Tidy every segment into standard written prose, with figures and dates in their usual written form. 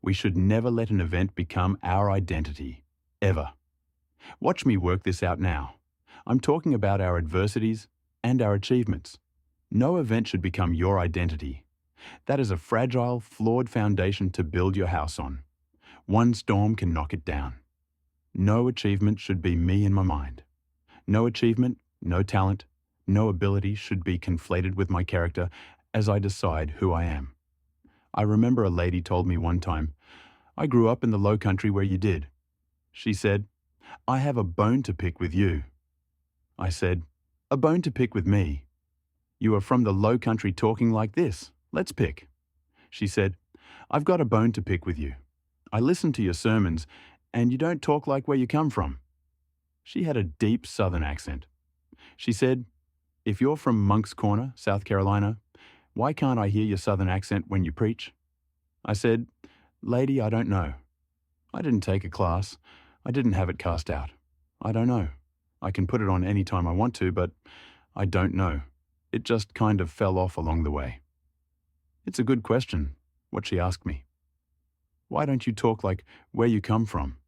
We should never let an event become our identity, ever. Watch me work this out now. I'm talking about our adversities and our achievements. No event should become your identity. That is a fragile, flawed foundation to build your house on. One storm can knock it down. No achievement should be me in my mind. No achievement, no talent, no ability should be conflated with my character as I decide who I am. I remember a lady told me one time, "I grew up in the low country where you did." She said, "I have a bone to pick with you." I said, "A bone to pick with me? You are from the low country talking like this. Let's pick." She said, "I've got a bone to pick with you. I listen to your sermons, and you don't talk like where you come from." She had a deep Southern accent. She said, "If you're from Moncks Corner, South Carolina, why can't I hear your Southern accent when you preach?" I said, "Lady, I don't know. I didn't take a class. I didn't have it cast out. I don't know. I can put it on any time I want to, but I don't know. It just kind of fell off along the way." It's a good question, what she asked me. Why don't you talk like where you come from?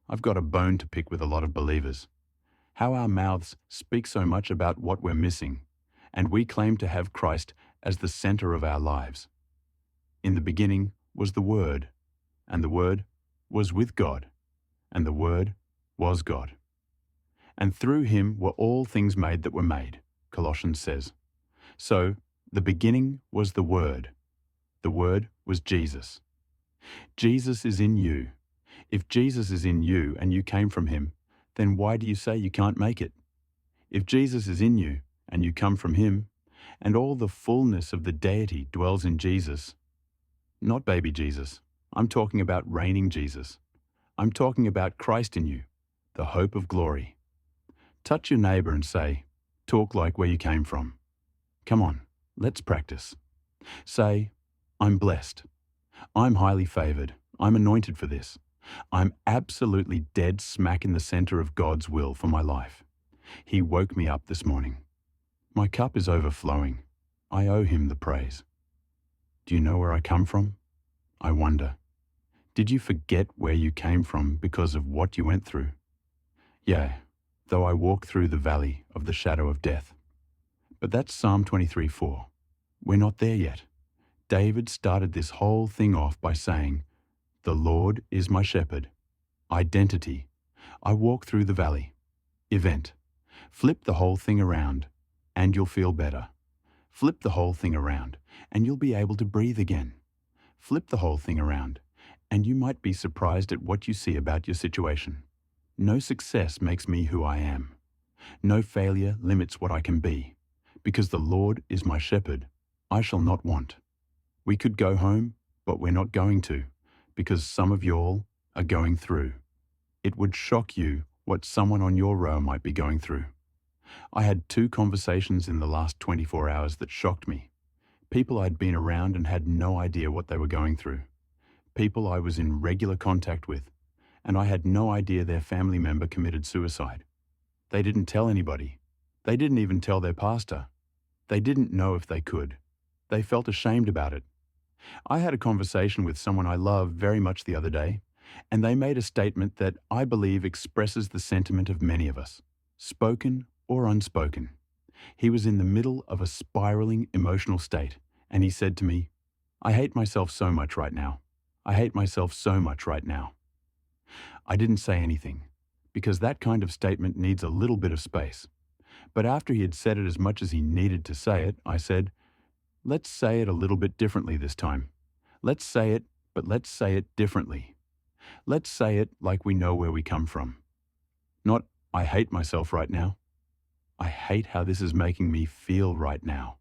I've got a bone to pick with a lot of believers. How our mouths speak so much about what we're missing, and we claim to have Christ as the center of our lives. In the beginning was the Word, and the Word was with God, and the Word was God. And through him were all things made that were made, Colossians says. So, the beginning was the Word. The Word was Jesus. Jesus is in you. If Jesus is in you and you came from him, then why do you say you can't make it? If Jesus is in you and you come from him, and all the fullness of the deity dwells in Jesus, not baby Jesus, I'm talking about reigning Jesus. I'm talking about Christ in you, the hope of glory. Touch your neighbor and say, "Talk like where you came from." Come on, let's practice. Say, "I'm blessed. I'm highly favored. I'm anointed for this. I'm absolutely dead smack in the center of God's will for my life. He woke me up this morning. My cup is overflowing. I owe him the praise." Do you know where I come from? I wonder. Did you forget where you came from because of what you went through? Yea, though I walk through the valley of the shadow of death. But that's Psalm 23:4. We're not there yet. David started this whole thing off by saying, "The Lord is my shepherd." Identity. I walk through the valley. Event. Flip the whole thing around, and you'll feel better. Flip the whole thing around, and you'll be able to breathe again. Flip the whole thing around, and you might be surprised at what you see about your situation. No success makes me who I am. No failure limits what I can be. Because the Lord is my shepherd, I shall not want. We could go home, but we're not going to, because some of y'all are going through. It would shock you what someone on your row might be going through. I had 2 conversations in the last 24 hours that shocked me. People I'd been around and had no idea what they were going through. People I was in regular contact with, and I had no idea their family member committed suicide. They didn't tell anybody. They didn't even tell their pastor. They didn't know if they could. They felt ashamed about it. I had a conversation with someone I love very much the other day, and they made a statement that I believe expresses the sentiment of many of us, spoken or unspoken. He was in the middle of a spiraling emotional state, and he said to me, "I hate myself so much right now. I hate myself so much right now." I didn't say anything, because that kind of statement needs a little bit of space. But after he had said it as much as he needed to say it, I said, "Let's say it a little bit differently this time. Let's say it, but let's say it differently. Let's say it like we know where we come from. Not, I hate myself right now. I hate how this is making me feel right now."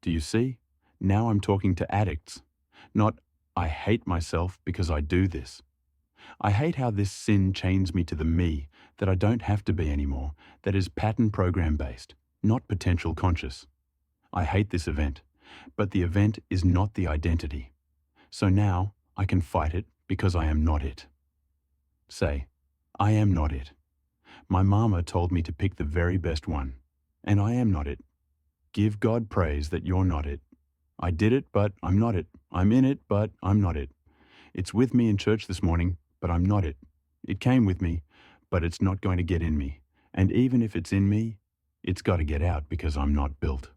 Do you see? Now I'm talking to addicts. Not, I hate myself because I do this. I hate how this sin chains me to the me that I don't have to be anymore, that is pattern program based, not potential conscious. I hate this event, but the event is not the identity. So now I can fight it because I am not it. Say, I am not it. My mama told me to pick the very best one, and I am not it. Give God praise that you're not it. I did it, but I'm not it. I'm in it, but I'm not it. It's with me in church this morning, but I'm not it. It came with me, but it's not going to get in me. And even if it's in me, it's got to get out because I'm not built.